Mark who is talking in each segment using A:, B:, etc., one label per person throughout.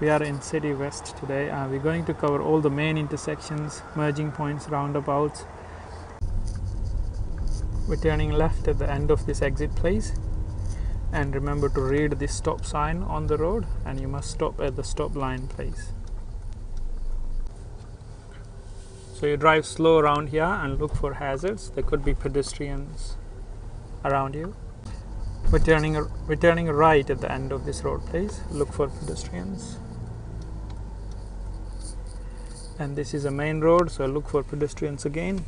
A: We are in City West today. We're going to cover all the main intersections, merging points, roundabouts. We're turning left at the end of this exit, please. And remember to read the stop sign on the road, and you must stop at the stop line, please. So you drive slow around here and look for hazards. There could be pedestrians around you. We're turning right at the end of this road, please. Look for pedestrians. And this is a main road, so look for pedestrians again.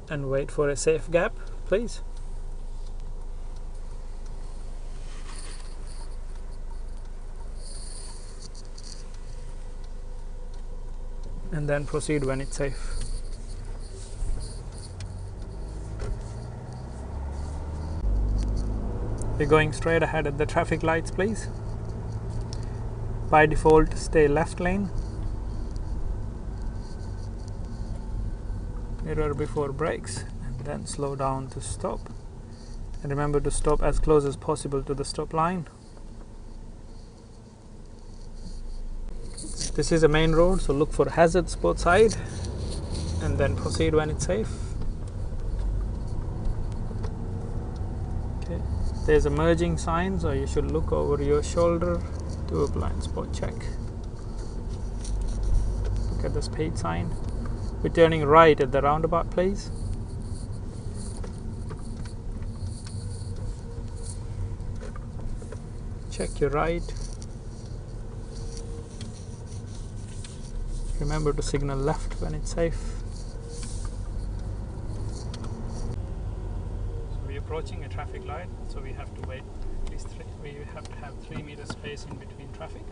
A: And wait for a safe gap, please. And then proceed when it's safe. We're going straight ahead at the traffic lights, please. By default, stay left lane. Mirror before brakes, and then slow down to stop. And remember to stop as close as possible to the stop line. This is a main road, so look for hazards both sides and then proceed when it's safe. Okay. There's a merging sign, so you should look over your shoulder. Do a blind spot check. Look at the speed sign. We're turning right at the roundabout, please. Check your right. Remember to signal left when it's safe. So we're approaching a traffic light, so we have to wait at least we have to have 3 meter space in between traffic.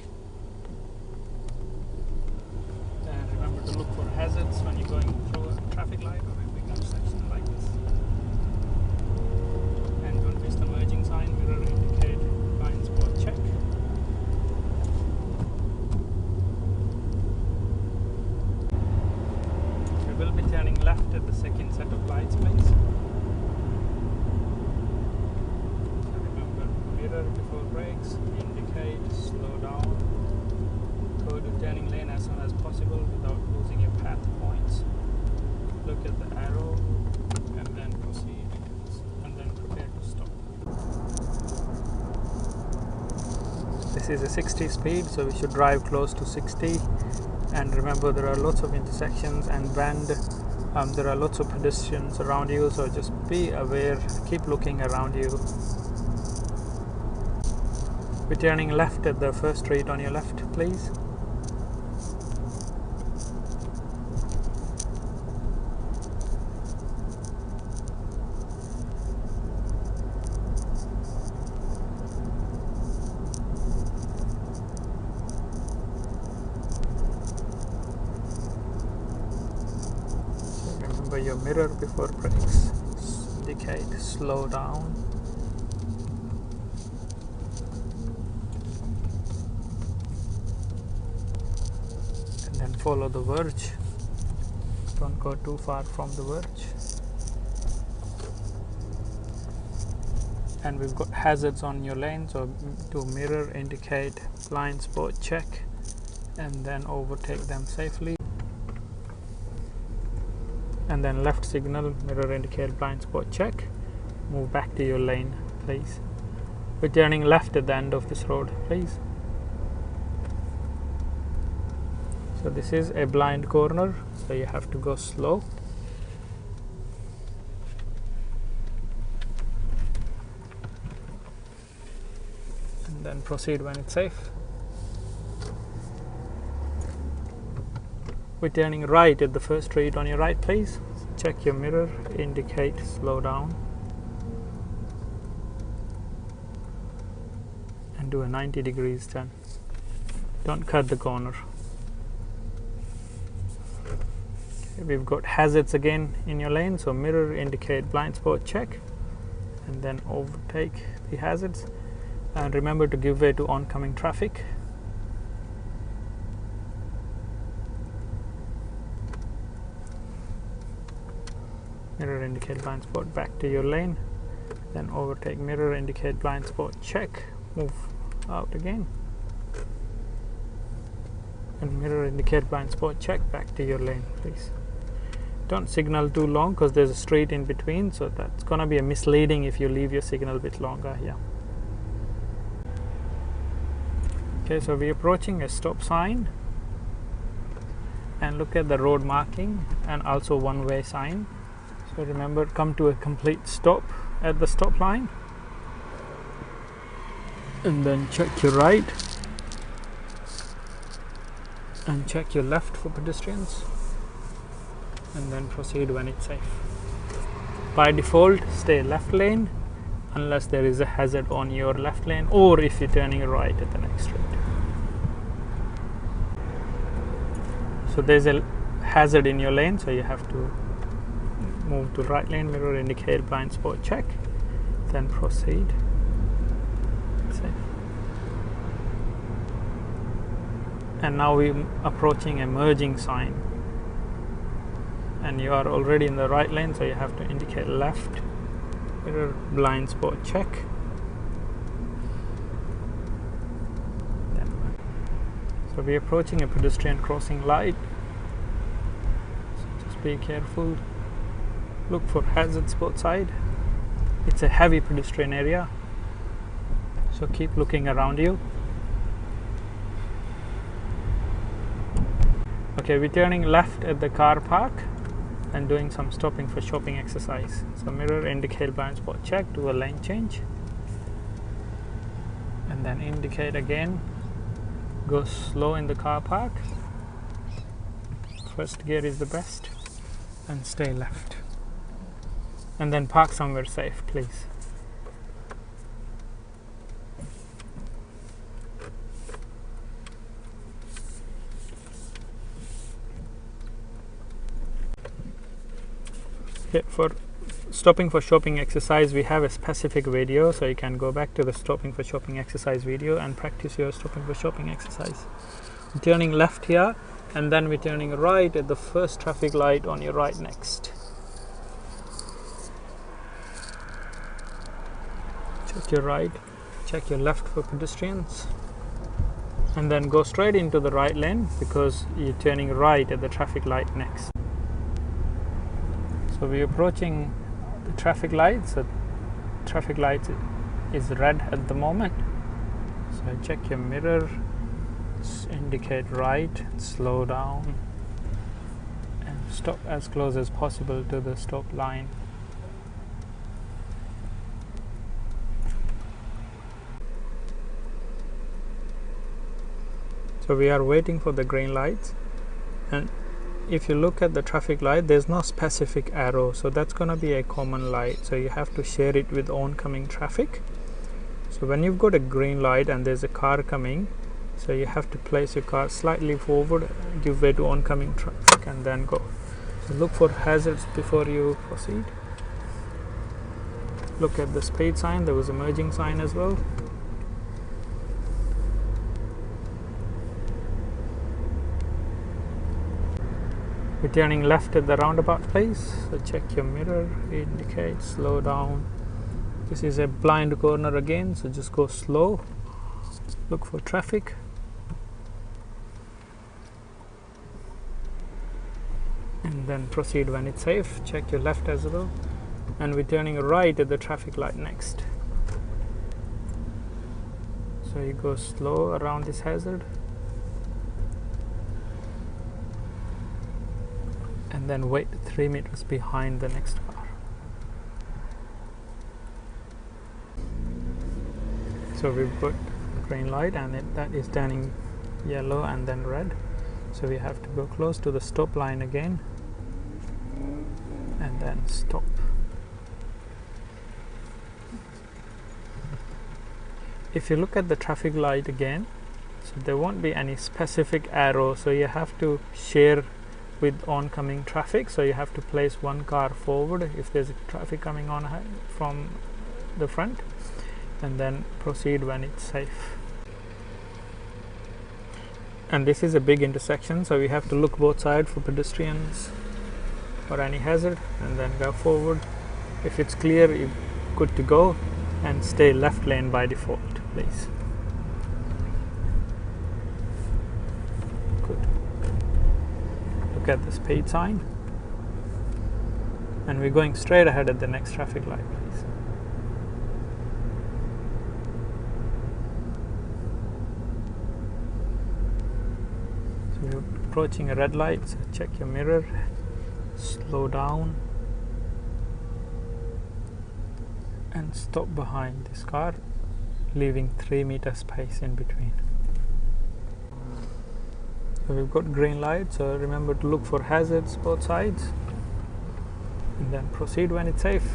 A: And remember to look for hazards when you're going through a traffic light or a big intersection like this. And don't miss the merging sign, mirror indicate, blind spot check. We will be turning left at the second set of lights, please. Remember, mirror before brakes, indicate, slow down. Go to turning lane as soon as possible without losing your path points. Look at the arrow and then proceed, and then prepare to stop. This is a 60 speed, so we should drive close to 60. And remember, there are lots of intersections and bend. There are lots of pedestrians around you, so just be aware, keep looking around you. We're turning left at the first street on your left, please. Remember your mirror before brakes, indicate, slow down. And then follow the verge. Don't go too far from the verge. And we've got hazards on your lane, so to mirror indicate, blind spot check, and then overtake them safely. And then left signal, mirror indicate, blind spot check. Move back to your lane, please. We're turning left at the end of this road, please. So this is a blind corner, so you have to go slow. And then proceed when it's safe. We're turning right at the first street on your right, please. Check your mirror, indicate, slow down. And do a 90 degrees turn. Don't cut the corner. Okay, we've got hazards again in your lane, so mirror indicate, blind spot check, and then overtake the hazards. And remember to give way to oncoming traffic. Mirror indicate, blind spot, back to your lane, then overtake, mirror indicate, blind spot check, move out again. And mirror indicate blind spot check, back to your lane please. Don't signal too long because there's a street in between, so that's gonna be a misleading if you leave your signal a bit longer here. Okay, so we're approaching a stop sign, and look at the road marking and also one-way sign. So remember, come to a complete stop at the stop line, and then check your right and check your left for pedestrians, and then proceed when it's safe. By default, stay left lane unless there is a hazard on your left lane, or if you're turning right at the next street. So there's a hazard in your lane, so you have to move to right lane, mirror indicate blind spot check, then proceed. Safe. And now we're approaching a merging sign, and you are already in the right lane, so you have to indicate left, mirror blind spot check, then so we're approaching a pedestrian crossing light, so just be careful, look for hazards both sides. It's a heavy pedestrian area, so keep looking around you. Okay, we're turning left at the car park and doing some stopping for shopping exercise. So mirror indicate blind spot check, do a lane change, and then indicate again, go slow in the car park, first gear is the best, and stay left, and then park somewhere safe please. Okay, for stopping for shopping exercise we have a specific video, so you can go back to the stopping for shopping exercise video and practice your stopping for shopping exercise. We're turning left here, and then we're turning right at the first traffic light on your right next. Check your right, check your left for pedestrians, and then go straight into the right lane because you're turning right at the traffic light next. So we're approaching the traffic lights. So traffic light is red at the moment. So check your mirror, indicate right, slow down, and stop as close as possible to the stop line. So we are waiting for the green lights, and if you look at the traffic light, there's no specific arrow, so that's going to be a common light, so you have to share it with oncoming traffic. So when you've got a green light and there's a car coming, so you have to place your car slightly forward, give way to oncoming traffic, and then go. So look for hazards before you proceed. Look at the speed sign, there was a merging sign as well. We're turning left at the roundabout place, so check your mirror, indicate, slow down. This is a blind corner again, so just go slow, look for traffic, and then proceed when it's safe. Check your left as well, and we're turning right at the traffic light next. So you go slow around this hazard, and then wait 3 meters behind the next car. So we've got green light, and that is turning yellow and then red, so we have to go close to the stop line again and then stop. If you look at the traffic light again, so there won't be any specific arrow, so you have to share with oncoming traffic, so you have to place one car forward if there's traffic coming on from the front, and then proceed when it's safe. And this is a big intersection, so we have to look both sides for pedestrians or any hazard, and then go forward. If it's clear, you're good to go, and stay left lane by default please. look at the speed sign, and we're going straight ahead at the next traffic light, please. So we're approaching a red light, so check your mirror, slow down and stop behind this car, leaving 3 meter space in between. So we've got green light, so remember to look for hazards both sides and then proceed when it's safe.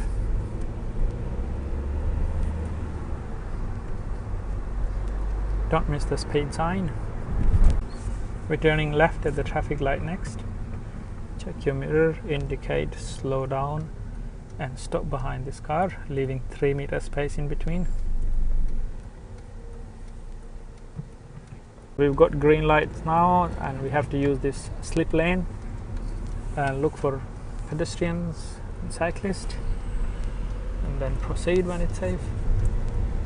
A: Don't miss the speed sign. We're turning left at the traffic light next. Check your mirror, indicate, slow down and stop behind this car, leaving 3 meter space in between. We've got green lights now and we have to use this slip lane and look for pedestrians and cyclists and then proceed when it's safe.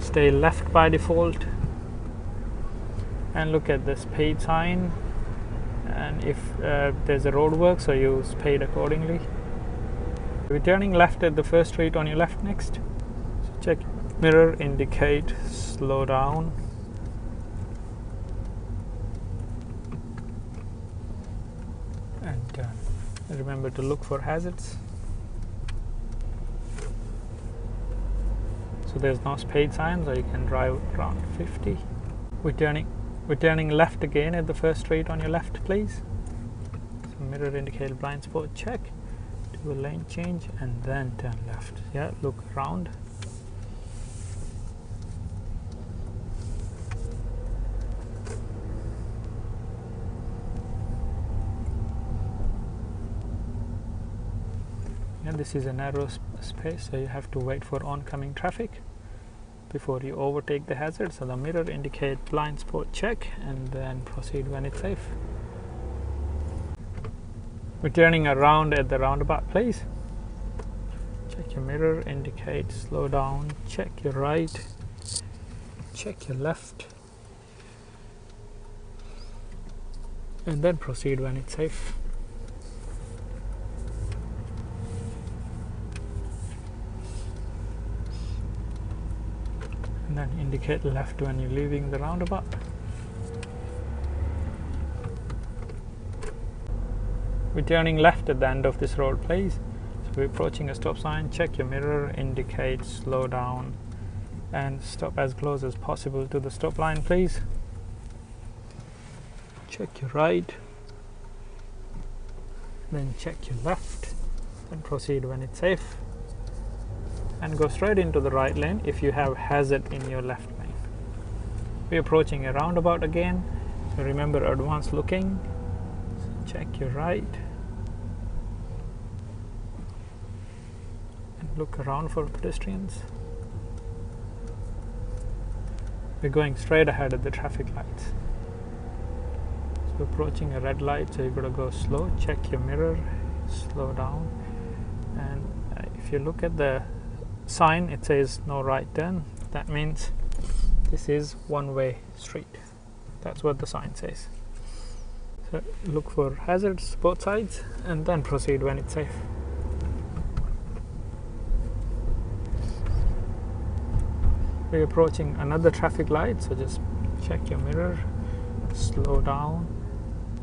A: Stay left by default and look at the speed sign, and if there's a road work, so you speed accordingly. We're turning left at the first street on your left next. So check mirror, indicate, slow down and remember to look for hazards. So there's no speed sign, so you can drive around 50. We're turning left again at the first street on your left, please. So mirror, indicate, blind spot, check. Do a lane change and then turn left. Yeah, look around. Yeah, this is a narrow space, so you have to wait for oncoming traffic before you overtake the hazard. So the mirror, indicate, blind spot, check and then proceed when it's safe. We're turning around at the roundabout, please. Check your mirror, indicate, slow down, check your right, check your left and then proceed when it's safe. And then indicate left when you're leaving the roundabout. We're turning left at the end of this road, please. So we're approaching a stop sign. Check your mirror, indicate, slow down and stop as close as possible to the stop line, please. Check your right, then check your left and proceed when it's safe. And go straight into the right lane if you have hazard in your left lane. We're approaching a roundabout again, so remember advanced looking. So check your right and look around for pedestrians. We're going straight ahead at the traffic lights. So approaching a red light, so you've got to go slow. Check your mirror, slow down, and if you look at the sign, it says no right turn. That means this is one-way street. That's what the sign says. So look for hazards both sides and then proceed when it's safe. We're approaching another traffic light, so just check your mirror, slow down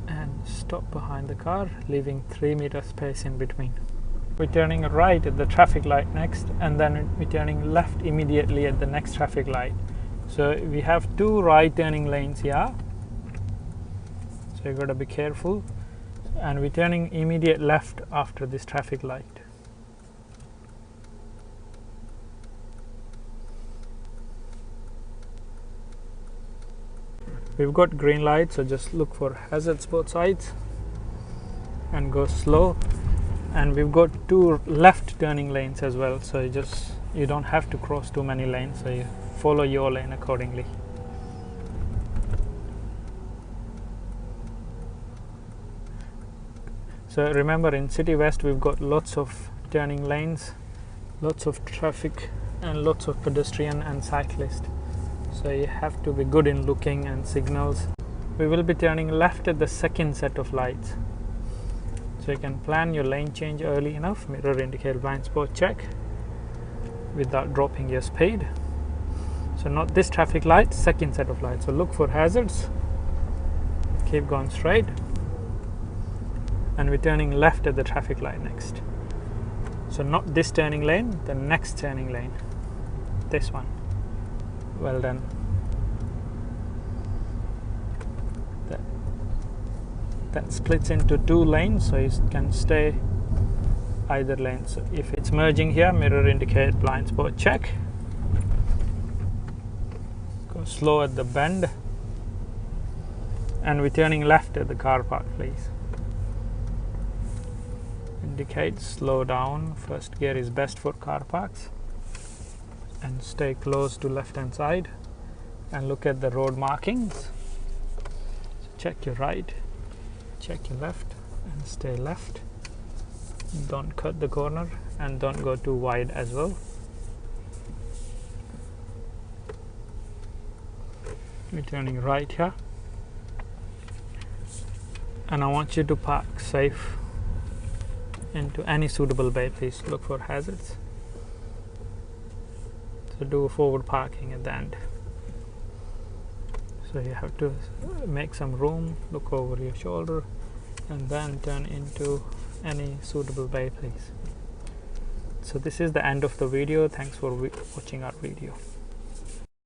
A: and stop behind the car, leaving 3 meter space in between. We're turning right at the traffic light next, and then we're turning left immediately at the next traffic light. So we have 2 right turning lanes here, so you got to be careful, and we're turning immediate left after this traffic light. We've got green light, so just look for hazards both sides and go slow. And we've got 2 left turning lanes as well, so you don't have to cross too many lanes, so you follow your lane accordingly. So remember, in City West we've got lots of turning lanes, lots of traffic and lots of pedestrian and cyclist, so you have to be good in looking and signals. We will be turning left at the second set of lights. So you can plan your lane change early enough, mirror indicator blind spot check, without dropping your speed. So not this traffic light, second set of lights. So look for hazards, keep going straight, and we're turning left at the traffic light next. So not this turning lane, the next turning lane, this one. Well done. That splits into 2 lanes, so you can stay either lane. So if it's merging here, mirror indicate blind spot check, go slow at the bend, and we're turning left at the car park, please. Indicate slow down, first gear is best for car parks, and stay close to left hand side and look at the road markings. So check your right, check your left, and stay left. Don't cut the corner and don't go too wide as well. We're turning right here, and I want you to park safe into any suitable bay. Please look for hazards. So do a forward parking at the end. So you have to make some room, look over your shoulder, and then turn into any suitable bay, please. So this is the end of the video. Thanks for watching our video.